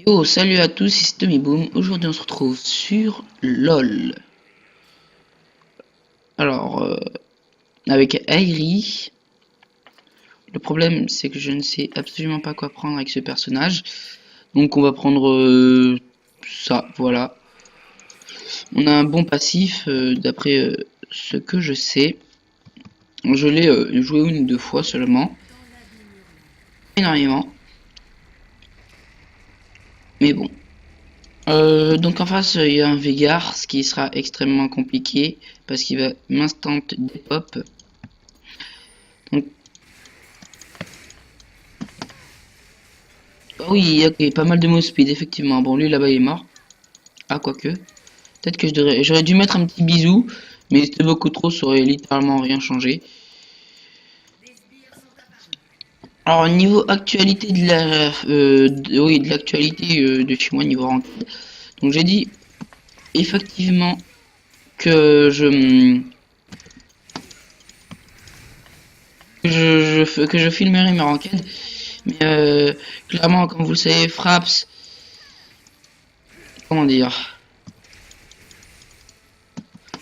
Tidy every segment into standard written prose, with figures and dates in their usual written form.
Yo, salut à tous, ici Boom. Aujourd'hui, on se retrouve sur LOL. Alors, avec Airi. Le problème, c'est que je ne sais absolument pas quoi prendre avec ce personnage. Donc, on va prendre ça, voilà. On a un bon passif, d'après ce que je sais. Je l'ai joué une ou deux fois seulement. Énormément. Mais bon. Donc en face il y a un Veigar, ce qui sera extrêmement compliqué parce qu'il va m'instant dépop. Donc oh oui, ok, pas mal de moves speed effectivement. Bon, lui là-bas il est mort. Ah, quoique. Peut-être que j'aurais dû mettre un petit bisou, mais c'était beaucoup trop, ça aurait littéralement rien changé. Alors niveau actualité de la oui, de l'actualité de chez moi niveau ranked. Donc j'ai dit effectivement que je filmerai mes ranked. Mais clairement, comme vous le savez, Fraps, comment dire,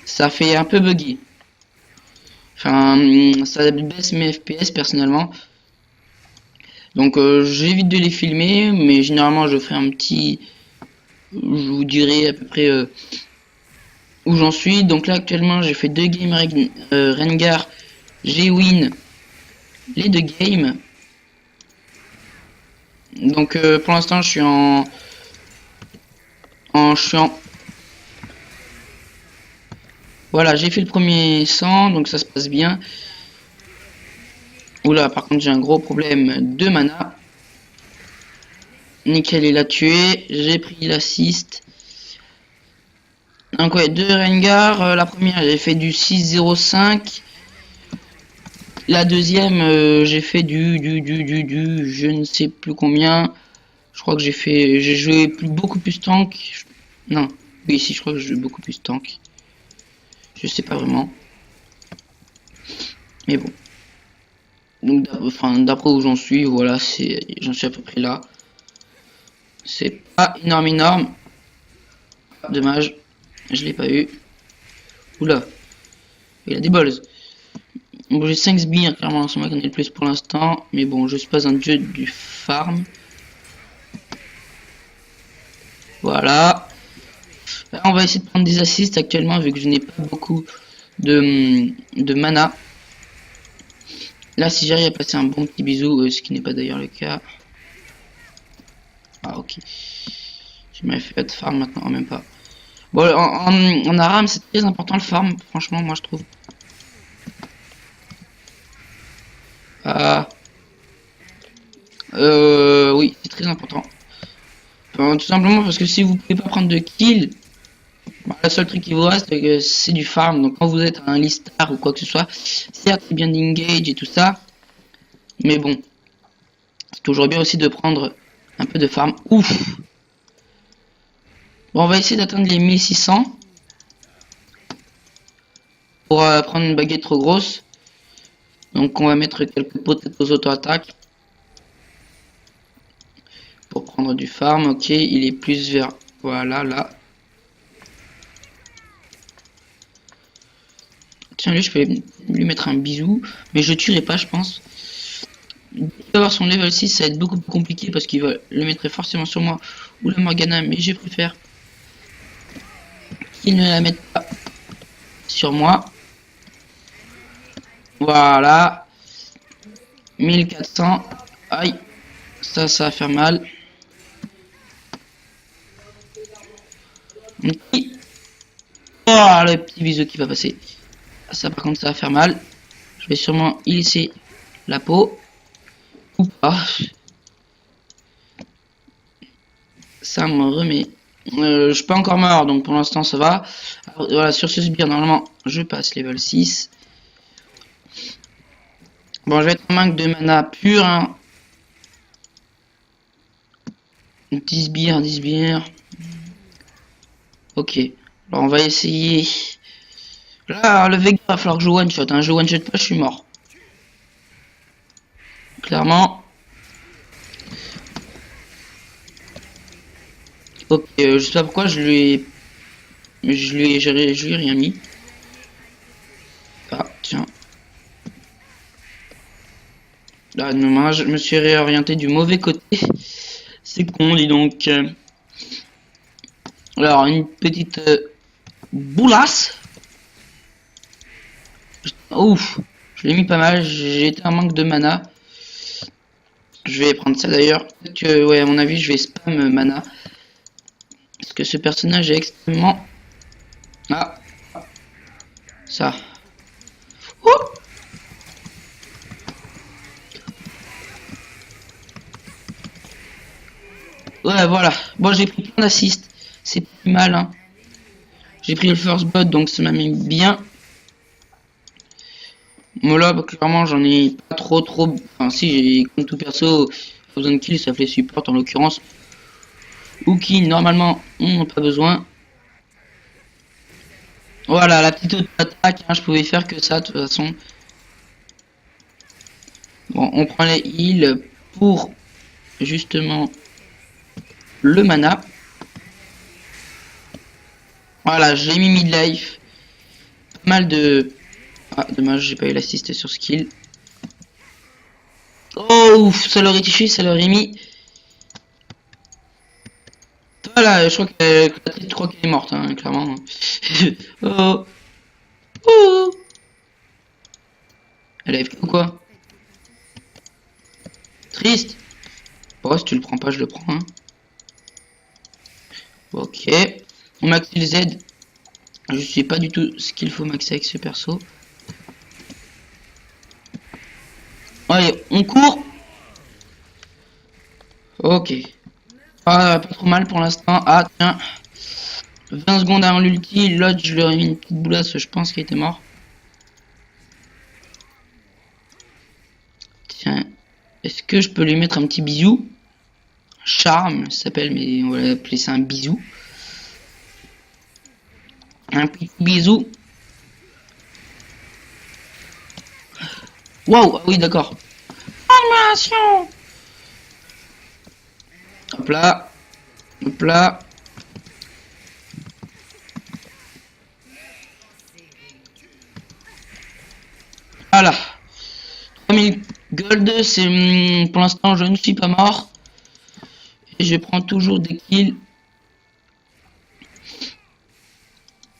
ça fait un peu buggy. Enfin, ça baisse mes FPS personnellement. Donc j'évite de les filmer, mais généralement je ferai un petit, je vous dirai à peu près où j'en suis. Donc là actuellement j'ai fait 2 games Rengar, j'ai win les 2 games. Donc pour l'instant je suis voilà, j'ai fait le premier 100, donc ça se passe bien. Oula, par contre j'ai un gros problème de mana. Nickel, il a tué. J'ai pris l'assist. Donc ouais, 2 Rengar. La première j'ai fait du 6,05. La deuxième j'ai fait du je ne sais plus combien. Je crois que j'ai joué beaucoup plus tank. Non, oui, si, je crois que j'ai joué beaucoup plus tank. Je sais pas vraiment. Mais bon. Donc d'après où j'en suis, voilà, j'en suis à peu près là. C'est pas énorme. Dommage, je l'ai pas eu. Oula, il a des balls. Bon, j'ai 5 sbires, clairement, c'est moi qui en ai le plus pour l'instant. Mais bon, je suis pas un dieu du farm. Voilà. Là, on va essayer de prendre des assists actuellement, vu que je n'ai pas beaucoup de mana. Là, si j'arrive à passer un bon petit bisou, ce qui n'est pas d'ailleurs le cas. Ah, ok. Je m'avais fait de farm maintenant, même pas. Bon, en aram, c'est très important le farm, franchement, moi je trouve. Ah. Oui, c'est très important. Tout simplement parce que si vous pouvez pas prendre de kill, bah, le seul truc qui vous reste, c'est du farm. Donc quand vous êtes un listar ou quoi que ce soit, certes c'est bien d'engage et tout ça, mais bon, c'est toujours bien aussi de prendre un peu de farm. Ouf. Bon, on va essayer d'atteindre les 1600 pour prendre une baguette trop grosse. Donc on va mettre quelques potatoes aux auto-attaques pour prendre du farm. Ok, il est plus vers, voilà, là. Tiens, lui, je peux lui mettre un bisou, mais je tuerai pas, je pense. Il va avoir son level 6, ça va être beaucoup plus compliqué parce qu'il va le mettre forcément sur moi ou la Morgana, mais je préfère qu'il ne la mette pas sur moi. Voilà. 1400. Aïe. Ça va faire mal. Oh, le petit bisou qui va passer. Ça, par contre, ça va faire mal. Je vais sûrement y laisser la peau. Ou pas. Ça me remet. Je suis pas encore mort, donc pour l'instant ça va. Alors, voilà, sur ce sbire, normalement, je passe level 6. Bon, je vais être en manque de mana pur. Hein. 10 sbires, 10 sbires. Ok. Alors, on va essayer. Là, le Vega, il va falloir que je one shot. Hein. Je one shot pas, je suis mort. Clairement. Ok, je sais pas pourquoi je lui ai rien mis. Ah, tiens. Là, non, je me suis réorienté du mauvais côté. C'est con, dis donc. Alors, une petite boulasse. Ouf, je l'ai mis pas mal. J'ai été en manque de mana. Je vais prendre ça d'ailleurs. Peut-être que, ouais, à mon avis, je vais spam mana. Parce que ce personnage est extrêmement... Ah, ça. Oh, ouais, voilà. Bon, j'ai pris plein d'assists. C'est plus mal, hein. J'ai pris le first blood, donc ça m'a mis bien. Moi là, clairement, j'en ai pas trop. Enfin, si, j'ai comme tout perso, pas besoin de kill, ça fait support en l'occurrence. Ou kill, normalement, on n'a pas besoin. Voilà, la petite auto-attaque, hein, je pouvais faire que ça, de toute façon. Bon, on prend les heals pour justement le mana. Voilà, j'ai mis midlife. Pas mal de... Ah, dommage, j'ai pas eu l'assist sur skill. Oh, ouf, ça l'aurait touché, ça l'aurait mis. Voilà, je crois qu'elle est morte, hein, clairement. Oh, oh. Elle a FK ou quoi? Triste. Bon, si tu le prends pas, je le prends. Hein. Ok. On max le Z. Je sais pas du tout ce qu'il faut maxer avec ce perso. Allez, on court. Ok. Ah, pas trop mal pour l'instant. Ah, tiens. 20 secondes avant l'ulti. L'autre, je lui ai mis une petite boulasse, je pense qu'il était mort. Tiens. Est-ce que je peux lui mettre un petit bisou? Charme, ça s'appelle, mais on va appeler ça un bisou. Un petit bisou. Waouh, ah oui, d'accord. Animation. Hop là. Hop là. Voilà. 3000 gold, c'est pour l'instant je ne suis pas mort. Et je prends toujours des kills.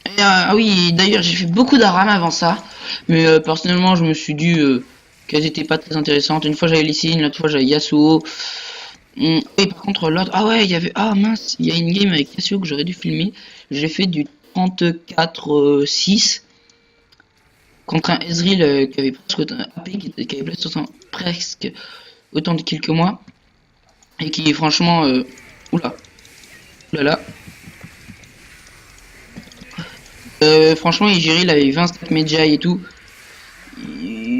Et, ah oui, d'ailleurs j'ai fait beaucoup d'ARAM avant ça. Mais personnellement je me suis dit qu'elles étaient pas très intéressantes. Une fois j'avais Lee l'autre fois j'avais Yasuo. Et par contre l'autre... Ah ouais, il y avait... Ah mince, il y a une game avec Yasuo que j'aurais dû filmer. J'ai fait du 34-6. Contre un Ezreal qui avait presque autant, AP, qui avait presque autant de kills que moi. Et qui franchement... oula. Oulala. Franchement, il avait 20 stats Medjay et tout.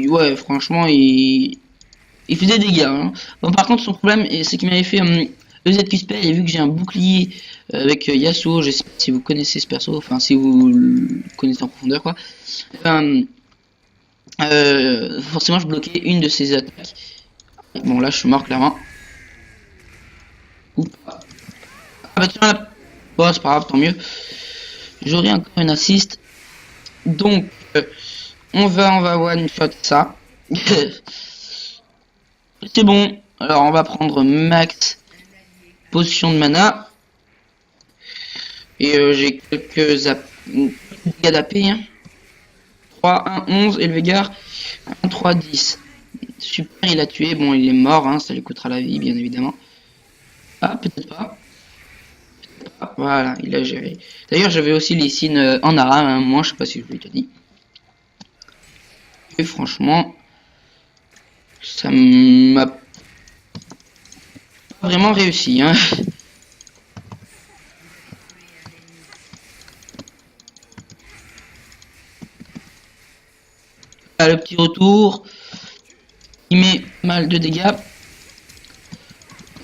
Ouais, franchement, il faisait des dégâts. Hein. Bon, par contre, son problème, c'est qu'il m'avait fait EZQSP. Et vu que j'ai un bouclier avec Yasuo, je sais pas si vous connaissez ce perso, enfin, si vous le connaissez en profondeur, quoi. Forcément, je bloquais une de ses attaques. Bon, là, je suis mort, clairement. Oups. Ah, bah, tiens, là. Bon, c'est pas grave, tant mieux. J'aurai encore une assist. Donc, on va one shot ça. C'est bon. Alors, on va prendre max potion de mana. Et j'ai quelques dégâts d'AP. Hein. 3, 1, 11. Et le Veigar, 1, 3, 10. Super, il a tué. Bon, il est mort. Hein, ça lui coûtera la vie, bien évidemment. Ah, peut-être pas. Voilà, il a géré. D'ailleurs, j'avais aussi les signes en arabe, hein, moi, je sais pas si je vous l'ai dit. Et franchement, ça m'a pas vraiment réussi. Hein. Là, le petit retour, il met mal de dégâts.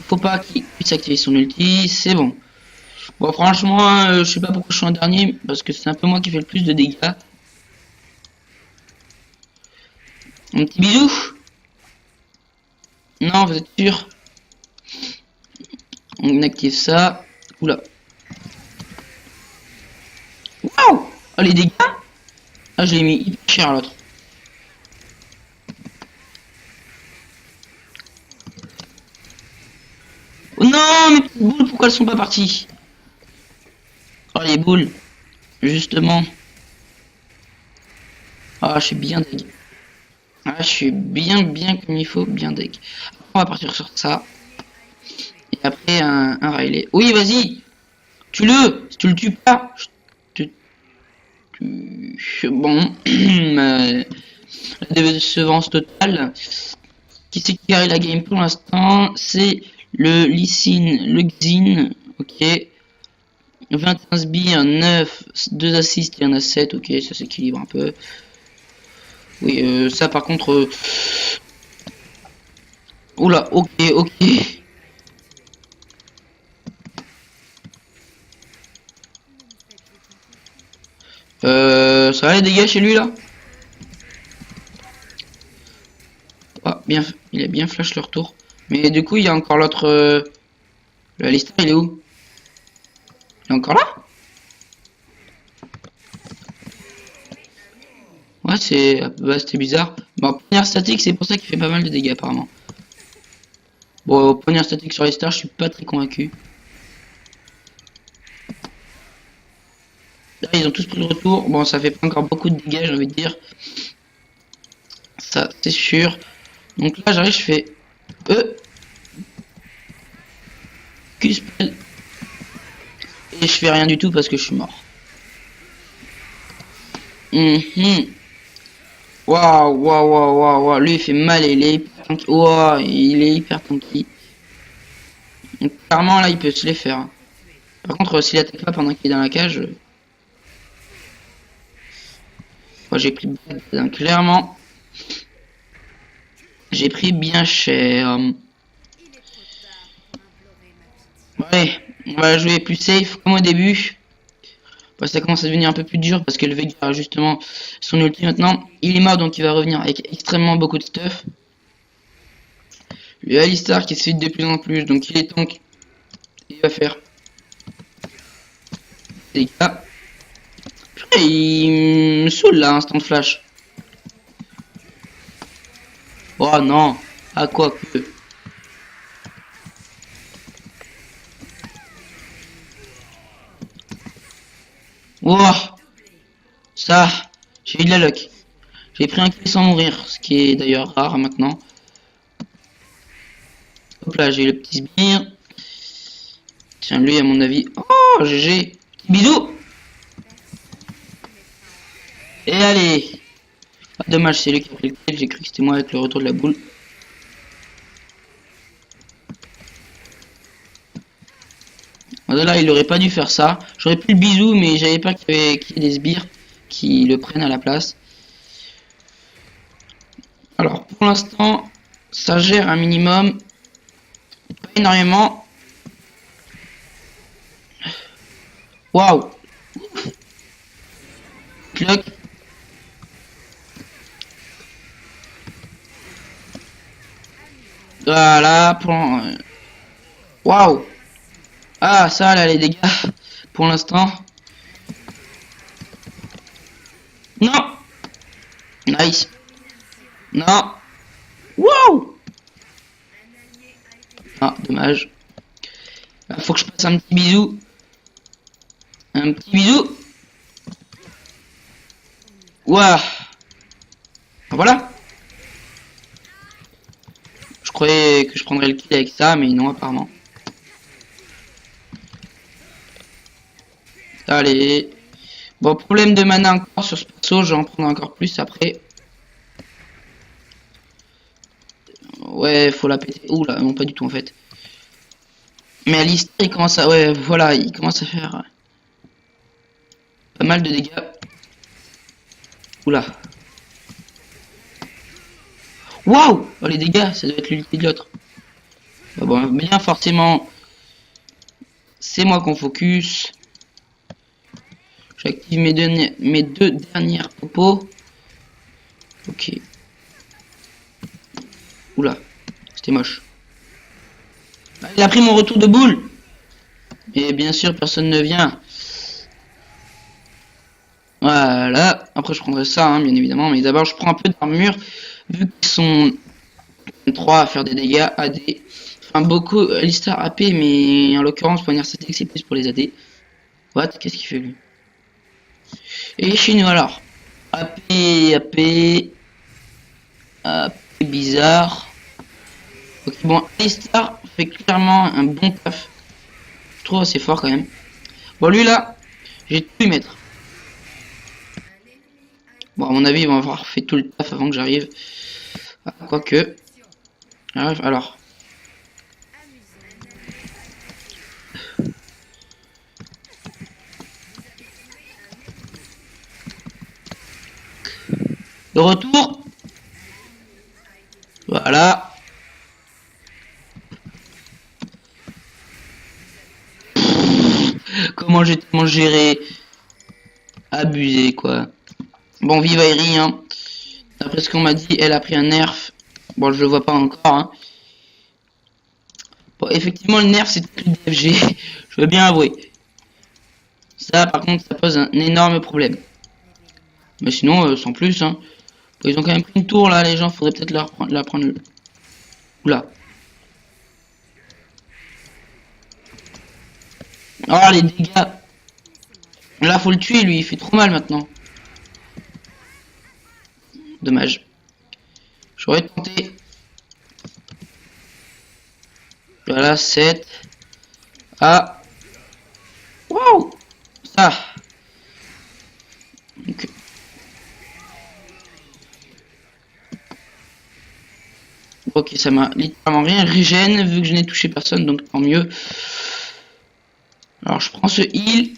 Faut pas qu'il puisse activer son ulti, c'est bon. Bon, franchement, je sais pas pourquoi je suis en dernier, parce que c'est un peu moi qui fais le plus de dégâts. Un petit bisou. Non, vous êtes sûr? On active ça. Oula. Oh, les dégâts. Ah, je l'ai mis hyper cher l'autre. Oh non, mes petites boules, pourquoi elles sont pas parties? Oh, les boules, justement. Ah, je suis bien deg. Ah, je suis bien comme il faut, bien deg. On va partir sur ça. Et après, un Riley. Oui, vas-y, tue-le. Si tu le tues pas, je te tue. Bon, la décevance totale. Qui c'est qui carry la game pour l'instant? C'est le Lee Sin, le Xin. Ok. 21 sbires, 9, 2 assists, il y en a 7, ok, ça s'équilibre un peu. Oui, ça par contre... Oula, ok, ok. Ça va les dégâts chez lui là? Ah, bien, il a bien flash le retour. Mais du coup, il y a encore l'autre... le Alistar, il est où? Il est encore là? Ouais, c'est... Bah, c'était bizarre. Bon, première statique, c'est pour ça qu'il fait pas mal de dégâts apparemment. Bon, première statique sur les stars, je suis pas très convaincu. Là, ils ont tous pris le retour. Bon, ça fait pas encore beaucoup de dégâts, j'ai envie de dire. Ça, c'est sûr. Donc là, j'arrive, je fais... Q-spell. Et je fais rien du tout parce que je suis mort. Waouh, waouh, waouh, waouh, waouh. Lui, il fait mal et il est hyper tanky. Waouh, il est hyper tanky. Donc, clairement, là, il peut se les faire. Par contre, s'il attaque pas pendant qu'il est dans la cage... Moi, j'ai pris... Clairement... J'ai pris bien cher. Ouais, on va jouer plus safe comme au début. Bah, ça commence à devenir un peu plus dur parce que le Veigar a justement son ulti maintenant. Il est mort donc il va revenir avec extrêmement beaucoup de stuff. Le Alistar qui se fait de plus en plus donc il est tank. Il va faire des dégâts. Purée, il me saoule là, instant flash. Oh non, à quoi que. Wow, ça, j'ai eu de la luck. J'ai pris un kill sans mourir, ce qui est d'ailleurs rare maintenant. Hop là, j'ai le petit sbire. Tiens, lui, à mon avis. Oh, GG. Bisous. Et allez. Ah, dommage, c'est lui qui a pris le kill. J'ai cru que c'était moi avec le retour de la boule. Là, il aurait pas dû faire ça. J'aurais pu le bisou, mais j'avais pas qu'il y ait des sbires qui le prennent à la place. Alors, pour l'instant, ça gère un minimum. Pas énormément. Waouh. Clock. Voilà, pour... Waouh. Ah, ça, là, les dégâts. Pour l'instant. Non. Nice. Non. Waouh. Ah, dommage. Là, faut que je passe un petit bisou. Un petit bisou. Waouh. Voilà. Je croyais que je prendrais le kill avec ça, mais non, apparemment. Allez. Bon, problème de mana encore sur ce perso, je vais en prendre encore plus après. Ouais, faut la péter. Oula, non, pas du tout en fait. Mais Alistar, il commence à... Ouais, voilà, il commence à faire pas mal de dégâts. Oula. Waouh. Oh, les dégâts, ça doit être l'ulti de l'autre. Bah, bon, bien forcément, c'est moi qu'on focus. J'active mes deux dernières popos. Ok. Oula, c'était moche. Ah, il a pris mon retour de boule. Et bien sûr, personne ne vient. Voilà. Après, je prendrai ça, hein, bien évidemment. Mais d'abord, je prends un peu d'armure. Vu qu'ils sont 3 à faire des dégâts AD. Enfin, beaucoup Alistar AP, mais en l'occurrence, Poignard Statique, c'est plus pour les AD. What? Qu'est-ce qu'il fait lui? Et chez nous alors. AP, bizarre. Ok, bon, Alistar fait clairement un bon taf. Je trouve assez fort quand même. Bon, lui là, j'ai tout lui mettre. Bon, à mon avis, ils vont avoir fait tout le taf avant que j'arrive. Ah, quoique. Alors. Le retour. Voilà. Comment j'ai tellement géré. Abusé, quoi. Bon, vive Aerie, hein. D'après ce qu'on m'a dit, elle a pris un nerf. Bon, je le vois pas encore, hein. Bon, effectivement, le nerf, c'est le DFG. Je veux bien avouer. Ça, par contre, ça pose un énorme problème. Mais sinon, sans plus, hein. Bon, ils ont quand même pris une tour, là, les gens. Faudrait peut-être la prendre. Oula. Oh, les dégâts. Là, faut le tuer, lui. Il fait trop mal, maintenant. Dommage. J'aurais tenté. Voilà, 7. Ah. Waouh. Ça. Donc. Ok, ça m'a littéralement rien régène vu que je n'ai touché personne, donc tant mieux. Alors je prends ce heal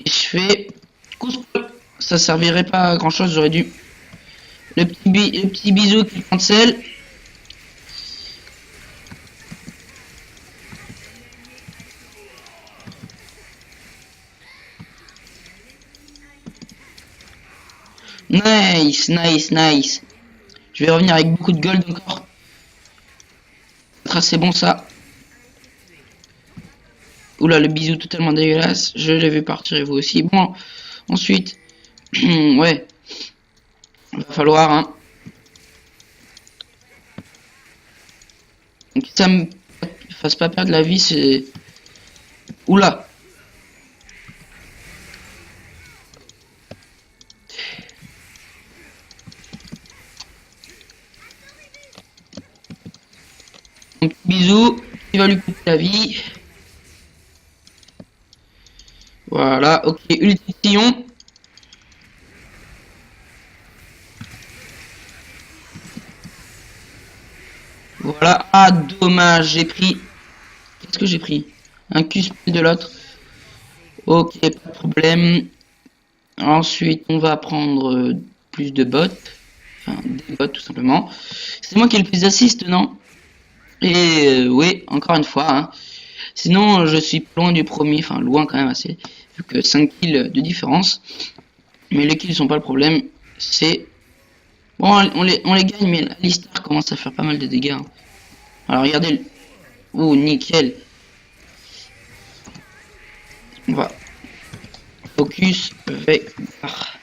et je fais coup de poing. Ça servirait pas à grand chose, j'aurais dû. Le petit bisou qui cancel. Nice, nice, nice. Je vais revenir avec beaucoup de gold encore. C'est bon ça. Oula, le bisou totalement dégueulasse. Je l'ai vu partir et vous aussi. Bon, ensuite, ouais, va falloir, hein. Donc, ça me fasse pas perdre la vie, c'est. Oula. Donc, bisou, il va lui couper la vie. Voilà, ok, ultime. Voilà, ah dommage, j'ai pris. Qu'est-ce que j'ai pris? Un Q-spell de l'autre. Ok, pas de problème. Ensuite, on va prendre plus de bots. Enfin, des bots tout simplement. C'est moi qui ai le plus d'assist, non? Et oui, encore une fois. Hein. Sinon, je suis loin du premier. Enfin, loin quand même assez. Vu que 5 kills de différence. Mais les kills sont pas le problème. C'est... Bon, on les gagne, mais Alistar commence à faire pas mal de dégâts. Hein. Alors, regardez. Le... Oh, nickel. On va focus Veigar.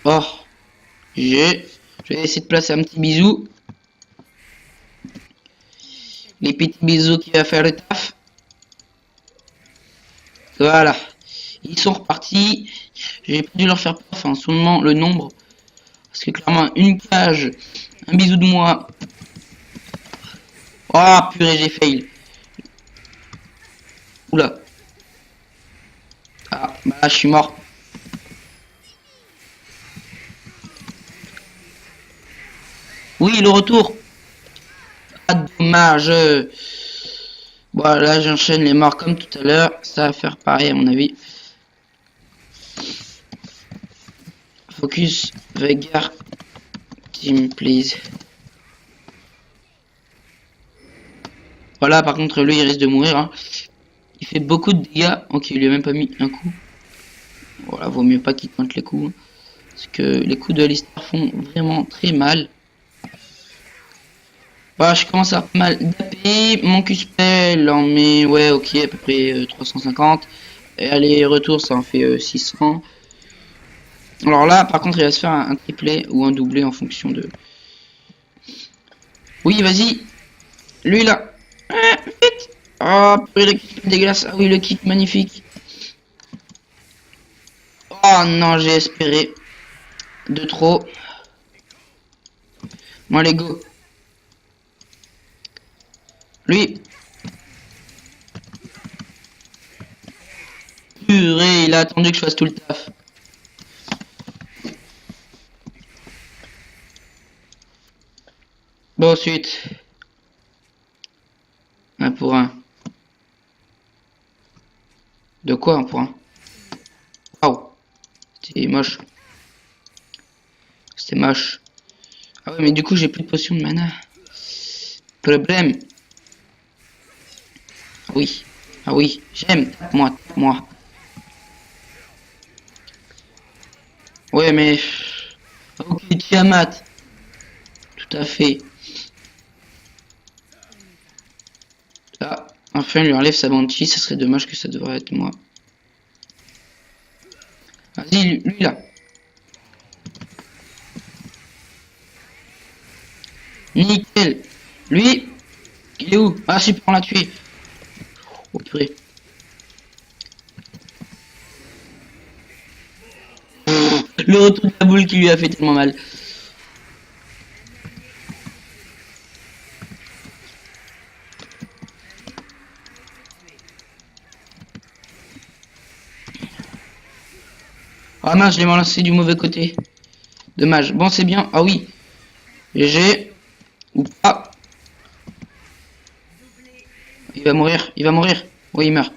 Oh, je vais essayer de placer un petit bisou. Les petits bisous qui va faire le taf. Voilà. Ils sont repartis. J'ai pas dû leur faire peur, enfin seulement le nombre. Parce que clairement, une cage, un bisou de moi. Oh purée, j'ai fail. Oula. Ah, bah là, je suis mort. Oui, le retour. Ah, dommage. Voilà, j'enchaîne les morts comme tout à l'heure. Ça va faire pareil à mon avis. Focus, Veigar, team, please. Voilà, par contre, lui, il risque de mourir. Hein. Il fait beaucoup de dégâts. Ok, il lui a même pas mis un coup. Voilà, vaut mieux pas qu'il tente les coups. Hein. Parce que les coups de Alistar font vraiment très mal. Bah, je commence à mal d'AP. Mon Q-spell en met, ouais, ok, à peu près 350. Et aller-retour, ça en fait 600. Alors là, par contre, il va se faire un triplé ou un doublé en fonction de... Oui, vas-y. Lui, là. Ah, vite. Oh, purée, le kick dégueulasse. Ah oui, le kick magnifique. Oh non, j'ai espéré. De trop. Moi, les go. Lui. Purée, il a attendu que je fasse tout le taf. Bon, ensuite. Un pour un. De quoi un pour un? Waouh. C'était moche. C'était moche. Ah ouais, mais du coup, j'ai plus de potion de mana. Problème. Ah oui. Ah oui. J'aime. Tape-moi. Tape-moi. Ouais, mais... Ok, Tiamat. Tout à fait. Là, enfin, il lui enlève sa banshee. Ça serait dommage que ça devrait être moi. Vas-y, lui là. Nickel. Lui, il est où? Ah, super, on l'a tué. Oh purée. Le retour de la boule qui lui a fait tellement mal. Ah mince, je l'ai lancé du mauvais côté. Dommage. Bon, c'est bien. Ah oui. GG. Ou pas. Il va mourir. Il va mourir. Oui, il meurt.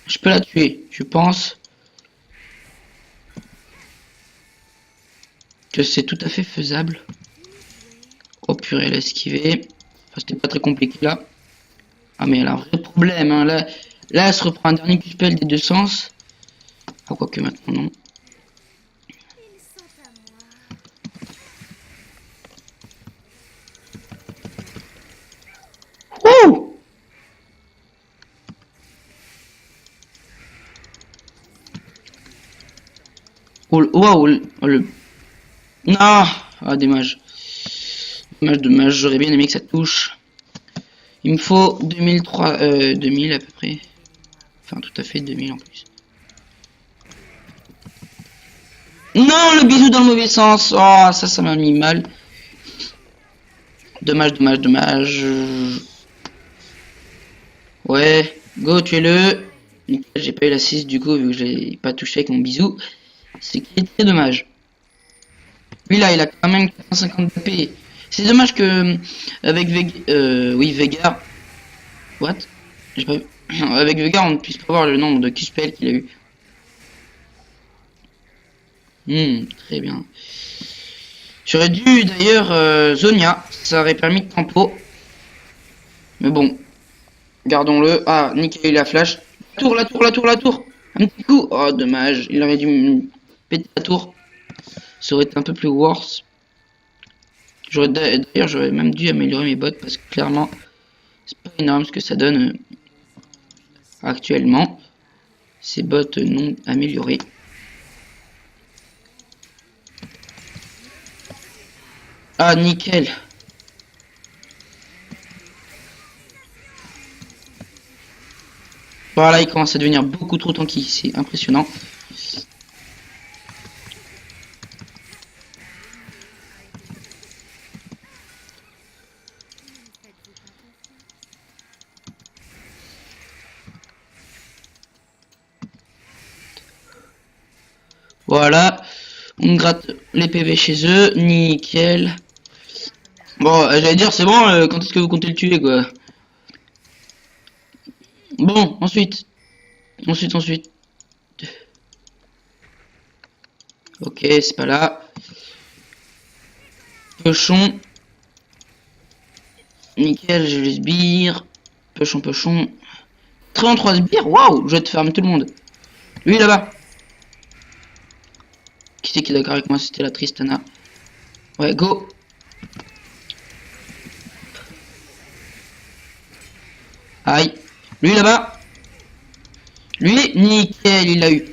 Je peux la tuer. Je pense que c'est tout à fait faisable. Oh purée, elle a esquivé. Enfin, c'était pas très compliqué là. Ah mais elle a un vrai problème. Hein. Là, elle se reprend un dernier Q-spell des deux sens. Ah, quoique maintenant, non. Wouh! Oh, waouh! Oh, le... Non! Ah, dommage. Dommage, dommage. J'aurais bien aimé que ça touche. Il me faut 2003, 2000 à peu près. Enfin, tout à fait 2000 en plus. Non, le bisou dans le mauvais sens. Oh, ça m'a mis mal. Dommage, dommage, dommage. Ouais, go, tuez-le. J'ai pas eu la 6 du coup, vu que j'ai pas touché avec mon bisou. C'est qui est très dommage. Lui là, il a quand même 450 d'AP. C'est dommage que avec oui, Vega. What? J'ai pas vu. Avec Vega, on ne puisse pas voir le nombre de Q-spell qu'il a eu. Très bien. J'aurais dû d'ailleurs Zonia, ça aurait permis de tempo. Mais bon, gardons-le. Ah, nickel, la flash. La tour, la tour, la tour, la tour. Un petit coup. Oh, dommage. Il aurait dû me péter la tour. Ça aurait été un peu plus worse. D'ailleurs, j'aurais même dû améliorer mes bots parce que clairement, c'est pas énorme ce que ça donne actuellement. Ces bots non améliorés. Ah, nickel. Voilà, il commence à devenir beaucoup trop tanky. C'est impressionnant. Voilà. On gratte les PV chez eux. Nickel. Bon, j'allais dire, c'est bon, quand est-ce que vous comptez le tuer, quoi? Bon, ensuite. Ensuite. Ok, c'est pas là. Pochon. Nickel, j'ai les sbires. Pochon. 33 sbires, waouh, je vais te fermer tout le monde. Lui là-bas. Qui c'est qui est d'accord avec moi? C'était la Tristana. Ouais, go. Aïe. Lui là-bas. Lui, nickel, il l'a eu.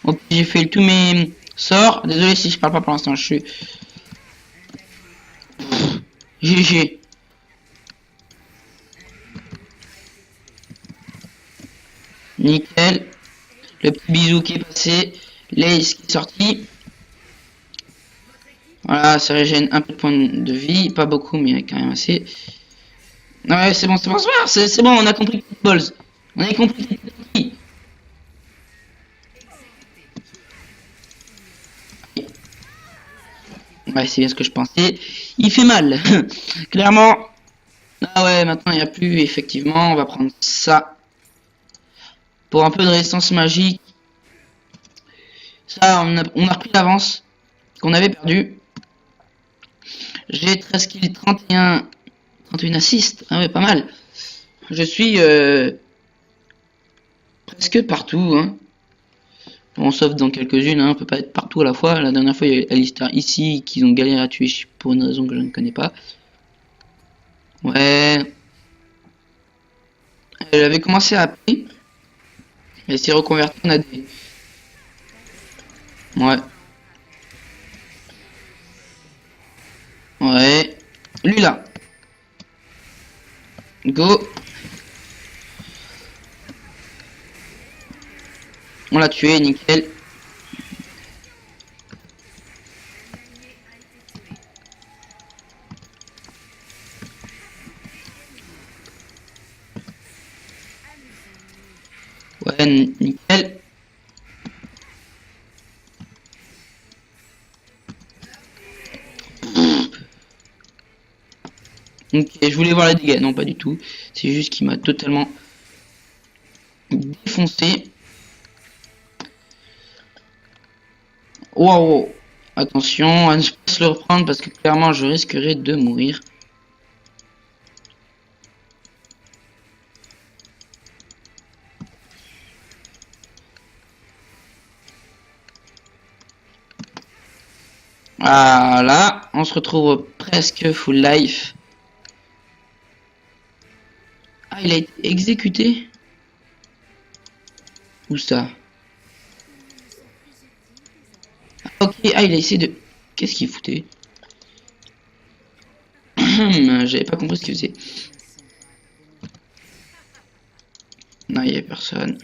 Ok, j'ai fait tous mes sorts. Désolé si je parle pas pour l'instant, je suis... GG. Nickel. Le petit bisou qui est passé. L'ace qui est sorti. Voilà, ça régène un peu de points de vie. Pas beaucoup, mais quand même assez. Ouais, c'est bon, c'est bon, on a compris Balls. On a compris. Ouais, c'est bien ce que je pensais. Il fait mal. Clairement. Ah ouais, maintenant il n'y a plus, effectivement. On va prendre ça. Pour un peu de résistance magique. Ça, on a repris l'avance qu'on avait perdu. J'ai 13 kills, 31 assists. Ah ouais, pas mal. Je suis presque partout. Hein. Bon, sauf dans quelques-unes, hein, on peut pas être partout à la fois. La dernière fois, il y a Alistar ici qu'ils ont galéré à tuer pour une raison que je ne connais pas. Ouais. Elle avait commencé à appeler. Elle s'est reconvertie en AD. Ouais. Ouais. Lui là. Go. On l'a tué, nickel. Ouais, nickel. Ok, je voulais voir les dégâts. Non, pas du tout. C'est juste qu'il m'a totalement défoncé. Waouh. Attention à ne pas se le reprendre parce que clairement je risquerais de mourir. Voilà, on se retrouve presque full life. Ah, il a été exécuté? Où ça? Ah, ok, ah, il a essayé de... Qu'est-ce qu'il foutait? J'avais pas compris ce qu'il faisait. Non, il y avait personne.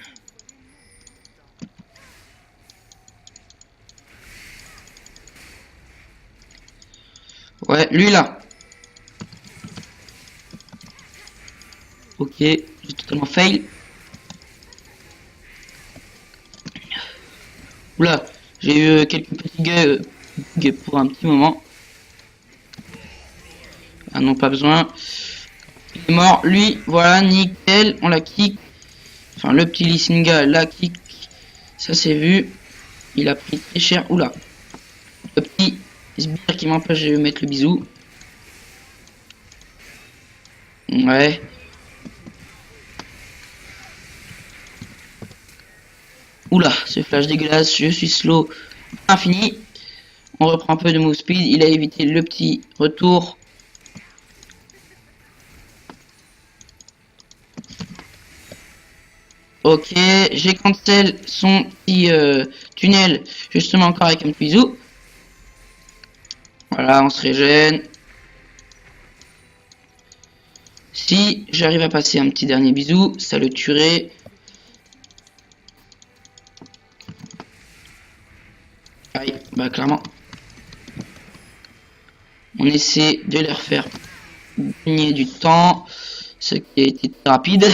Ouais, lui là. Ok, j'ai totalement fail. Oula, j'ai eu quelques petits bugs pour un petit moment. Ah non, pas besoin. Il est mort, lui, voilà, nickel, on l'a kick. Enfin, le petit Lissinga l'a kick. Ça c'est vu. Il a pris très cher. Oula. Le petit sbire qui m'empêche de mettre le bisou. Ouais. Oula, ce flash dégueulasse, je suis slow infini. On reprend un peu de move speed. Il a évité le petit retour. Ok, j'ai cancel son petit tunnel justement encore avec un petit bisou. Voilà, on se régène. Si j'arrive à passer un petit dernier bisou, ça le tuerait. Aïe, bah clairement. On essaie de les refaire gagner du temps, ce qui a été rapide,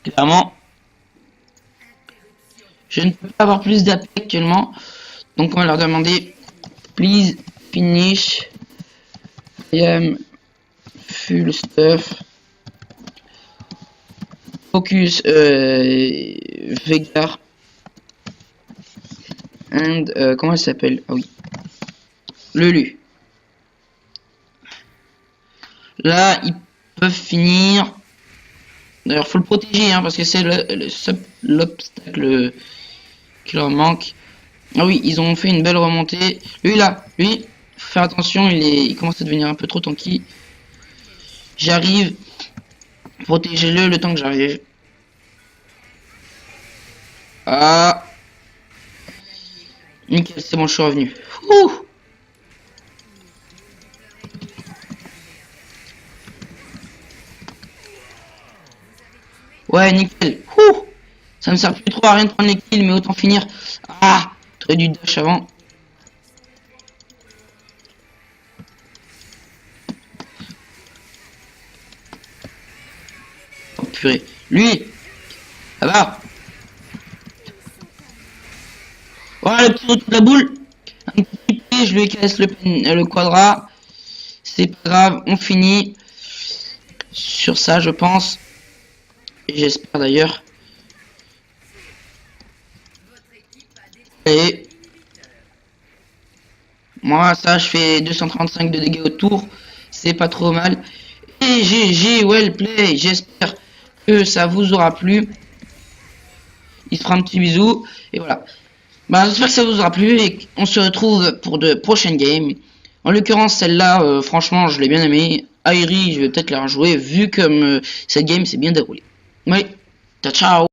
clairement. Je ne peux pas avoir plus d'AP actuellement, donc on va leur demander please finish. I am full stuff. Focus Vegar. And comment elle s'appelle? Ah oui. Lulu. Là, ils peuvent finir. D'ailleurs, faut le protéger, hein, parce que c'est l'obstacle qui leur manque. Ah oui, ils ont fait une belle remontée. Lui, là, lui, faut faire attention, il commence à devenir un peu trop tanky. J'arrive. Protégez-le le temps que j'arrive. Ah. Nickel, c'est bon, je suis revenu. Ouh. Ouais, nickel. Ouh. Ça me sert plus trop à rien de prendre les kills, mais autant finir. Ah, t'aurais dû dash avant. Oh purée. Lui. Ça va. Voilà le petit retour de la boule. Un petit pied, je lui casse le quadra. C'est pas grave, on finit sur ça, je pense. Et j'espère d'ailleurs. Et moi, ça, je fais 235 de dégâts autour. C'est pas trop mal. Et GG, well play. J'espère que ça vous aura plu. Il se fera un petit bisou. Et voilà. Bah, j'espère que ça vous aura plu. Et on se retrouve pour de prochaines games. En l'occurrence, celle-là, franchement, je l'ai bien aimé. Airi, je vais peut-être la rejouer vu comme cette game s'est bien déroulée. Oui. Ciao, ciao.